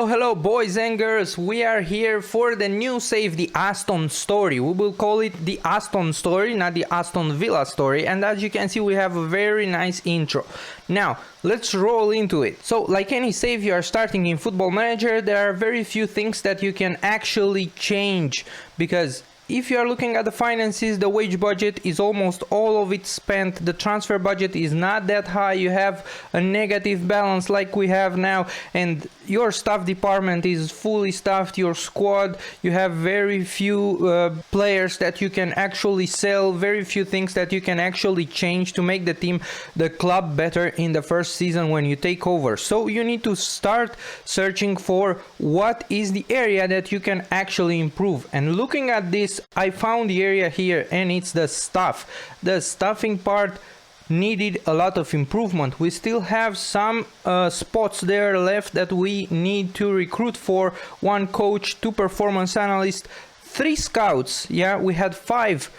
Hello boys and girls, we are here for the new save, the Aston story. We will call it the Aston story, not the Aston Villa story, and as you can see we have a very nice intro. Now let's roll into it. So like any save you are starting in Football Manager, there are very few things that you can actually change, because if you are looking at the finances, the wage budget is almost all of it spent. The transfer budget is not that high. You have a negative balance like we have now, and your staff department is fully staffed. Your squad, you have very few players that you can actually sell, very few things that you can actually change to make the team, the club better in the first season when you take over. So you need to start searching for what is the area that you can actually improve. And looking at this, I found the area here, and it's the staff. The staffing part needed a lot of improvement. We still have some spots there left that we need to recruit for: 1 coach, 2 performance analysts, 3 scouts. Yeah, we had 5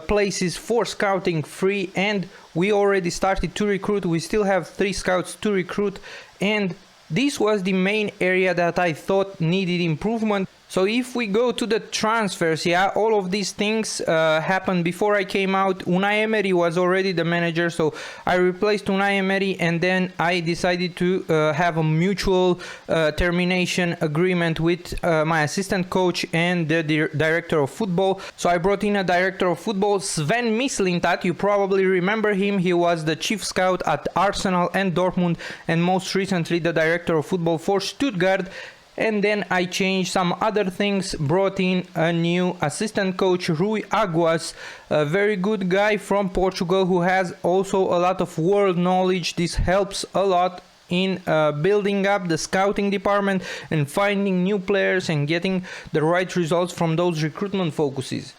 places for scouting free, and we already started to recruit. We still have 3 scouts to recruit, and this was the main area that I thought needed improvement. So if we go to the transfers, yeah, all of these things happened before I came out. Unai Emery was already the manager, so I replaced Unai Emery, and then I decided to have a mutual termination agreement with my assistant coach and the director of football. So I brought in a director of football, Sven Mislintat. You probably remember him. He was the chief scout at Arsenal and Dortmund, and most recently the director of football for Stuttgart. And then I changed some other things, brought in a new assistant coach, Rui Aguas, a very good guy from Portugal who has also a lot of world knowledge. This helps a lot in building up the scouting department and finding new players and getting the right results from those recruitment focuses.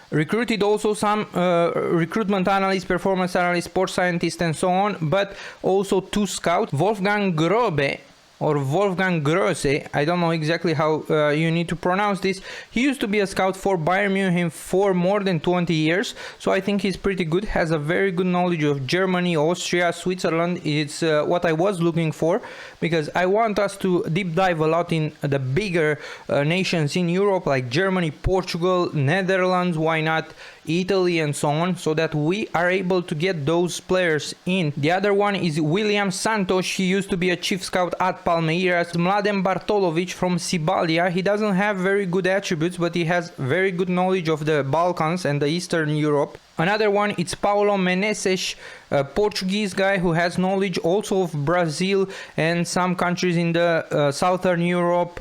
Recruited also some recruitment analysts, performance analysts, sports scientists and so on, but also 2 scouts, Wolfgang Grobe or Wolfgang Grosse, I don't know exactly how you need to pronounce this. He used to be a scout for Bayern Munich for more than 20 years, so I think he's pretty good, has a very good knowledge of Germany, Austria, Switzerland. It's what I was looking for, because I want us to deep dive a lot in the bigger nations in Europe, like Germany, Portugal, Netherlands, why not Italy and so on, so that we are able to get those players in. The other one is William Santos. He used to be a chief scout at Palmeiras. Mladen Bartolovic from Sibalia. He doesn't have very good attributes, but he has very good knowledge of the Balkans and the Eastern Europe. Another one, it's Paulo Meneses, a Portuguese guy who has knowledge also of Brazil and some countries in the Southern Europe,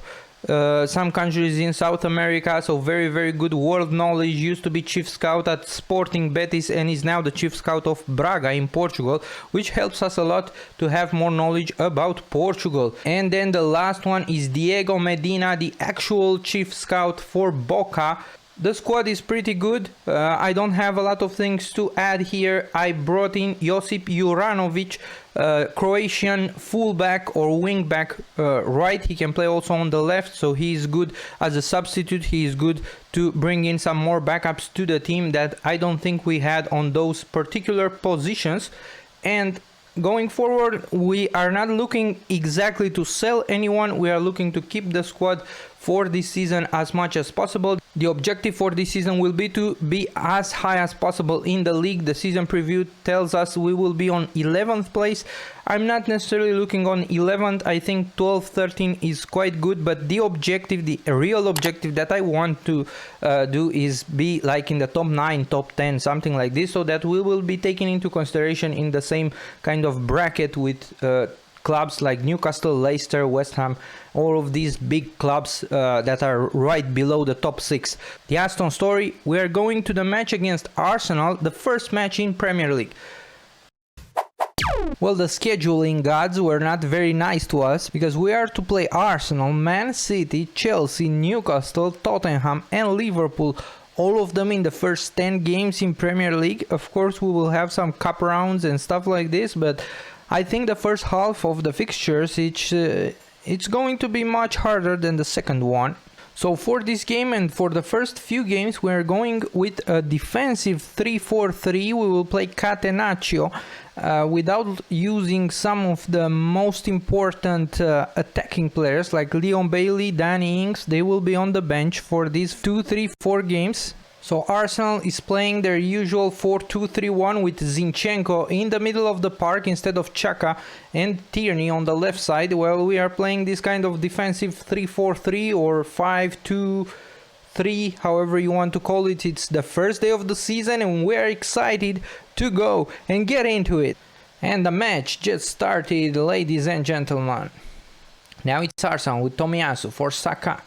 some countries in South America, so very good world knowledge. Used to be chief scout at Sporting Betis and is now the chief scout of Braga in Portugal, which helps us a lot to have more knowledge about Portugal. And then the last one is Diego Medina, the actual chief scout for Boca. The squad is pretty good. I don't have a lot of things to add here. I brought in Josip Juranovic, Croatian fullback or wingback right. He can play also on the left, so he is good as a substitute. He is good to bring in some more backups to the team that I don't think we had on those particular positions. And going forward, we are not looking exactly to sell anyone. We are looking to keep the squad for this season as much as possible. The objective for this season will be to be as high as possible in the league. The season preview tells us we will be on 11th place. I'm not necessarily looking on 11th. I think 12, 13 is quite good, but the objective, the real objective that I want to do is be like in the top 9, top 10, something like this, so that we will be taken into consideration in the same kind of bracket with clubs like Newcastle, Leicester, West Ham, all of these big clubs that are right below the top 6. The Aston story, we are going to the match against Arsenal, the first match in Premier League. Well, the scheduling gods were not very nice to us, because we are to play Arsenal, Man City, Chelsea, Newcastle, Tottenham and Liverpool, all of them in the first 10 games in Premier League. Of course, we will have some cup rounds and stuff like this, but I think the first half of the fixtures, it's going to be much harder than the second one. So for this game and for the first few games, we are going with a defensive 3-4-3. We will play Catenaccio without using some of the most important attacking players like Leon Bailey, Danny Ings. They will be on the bench for these 2-3-4 games. So Arsenal is playing their usual 4-2-3-1 with Zinchenko in the middle of the park instead of Xhaka and Tierney on the left side. Well, we are playing this kind of defensive 3-4-3 or 5-2-3, however you want to call it. It's the first day of the season and we are excited to go and get into it. And the match just started, ladies and gentlemen. Now it's Arsenal with Tomiyasu for Saka.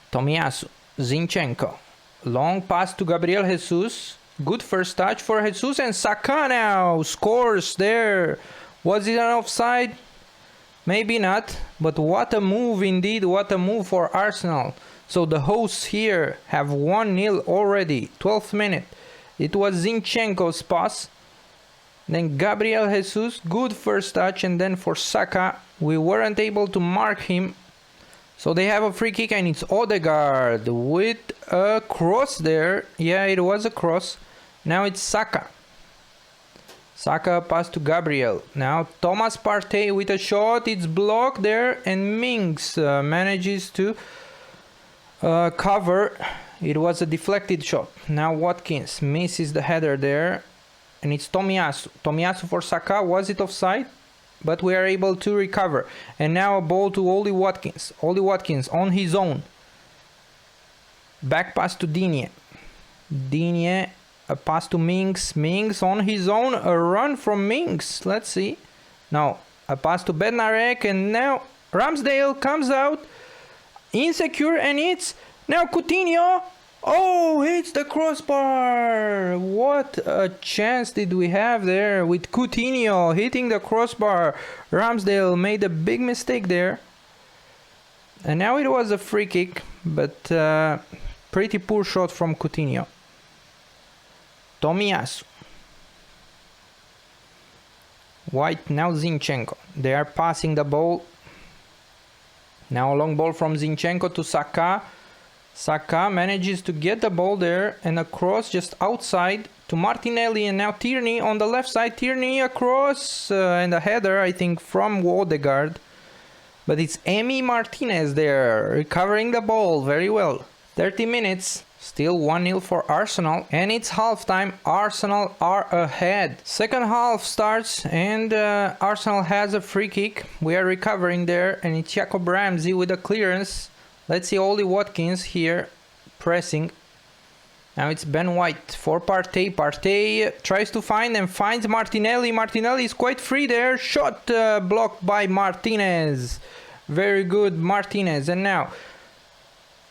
Tomiyasu, Zinchenko. Long pass to Gabriel Jesus. Good first touch for Jesus, and Saka now scores there. Was it an offside? Maybe not, but what a move indeed. What a move for Arsenal. So the hosts here have 1-0 already. 12th minute. It was Zinchenko's pass. Then Gabriel Jesus, good first touch, and then for Saka, we weren't able to mark him. So they have a free kick and it's Odegaard with a cross there. Yeah, it was a cross. Now it's Saka. Saka pass to Gabriel. Now Thomas Partey with a shot. It's blocked there and Mings manages to cover. It was a deflected shot. Now Watkins misses the header there. And it's Tomiyasu. Tomiyasu for Saka. Was it offside? But we are able to recover. And now a ball to Oli Watkins. Oli Watkins on his own. Back pass to Digne. Digne, a pass to Mings. Mings on his own. A run from Mings. Let's see. Now, a pass to Bednarek. And now Ramsdale comes out. Insecure and it's now Coutinho. Oh, hits the crossbar. What a chance did we have there with Coutinho hitting the crossbar. Ramsdale made a big mistake there. And now it was a free kick, but pretty poor shot from Coutinho. Tomiyasu. White, now Zinchenko. They are passing the ball. Now a long ball from Zinchenko to Saka. Saka manages to get the ball there and across just outside to Martinelli, and now Tierney on the left side. Tierney across and a header, I think, from Odegaard. But it's Emi Martinez there recovering the ball very well. 30 minutes, still 1-0 for Arsenal, and it's halftime. Arsenal are ahead. Second half starts and Arsenal has a free kick. We are recovering there and it's Jacob Ramsey with a clearance. Let's see Oli Watkins here pressing. Now it's Ben White for Partey. Partey tries to find and finds Martinelli. Martinelli is quite free there. Shot blocked by Martinez. Very good, Martinez. And now,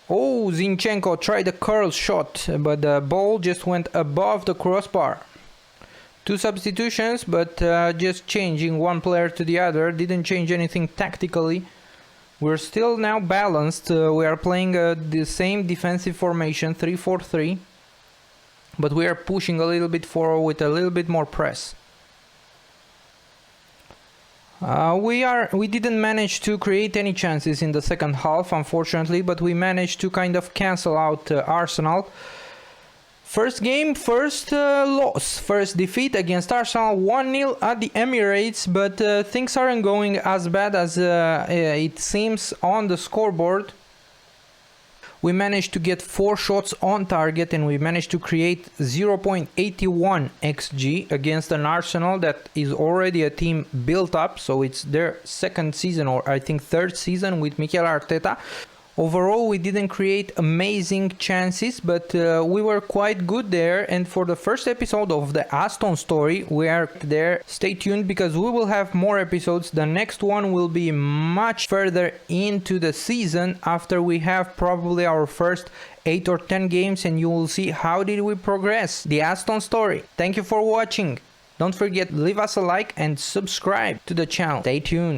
oh, Zinchenko tried a curl shot, but the ball just went above the crossbar. Two substitutions, but just changing one player to the other. Didn't change anything tactically. We're still now balanced. We are playing the same defensive formation, 3-4-3. But we are pushing a little bit forward with a little bit more press. We didn't manage to create any chances in the second half, unfortunately, but we managed to kind of cancel out Arsenal. First game, first loss, first defeat against Arsenal, 1-0 at the Emirates, but things aren't going as bad as it seems on the scoreboard. We managed to get 4 shots on target and we managed to create 0.81 XG against an Arsenal that is already a team built up, so it's their second season or I think third season with Mikel Arteta. Overall, we didn't create amazing chances, but we were quite good there. And for the first episode of the Aston story, we are there. Stay tuned because we will have more episodes. The next one will be much further into the season after we have probably our first 8 or 10 games, and you will see how did we progress. The Aston story. Thank you for watching. Don't forget, leave us a like and subscribe to the channel. Stay tuned.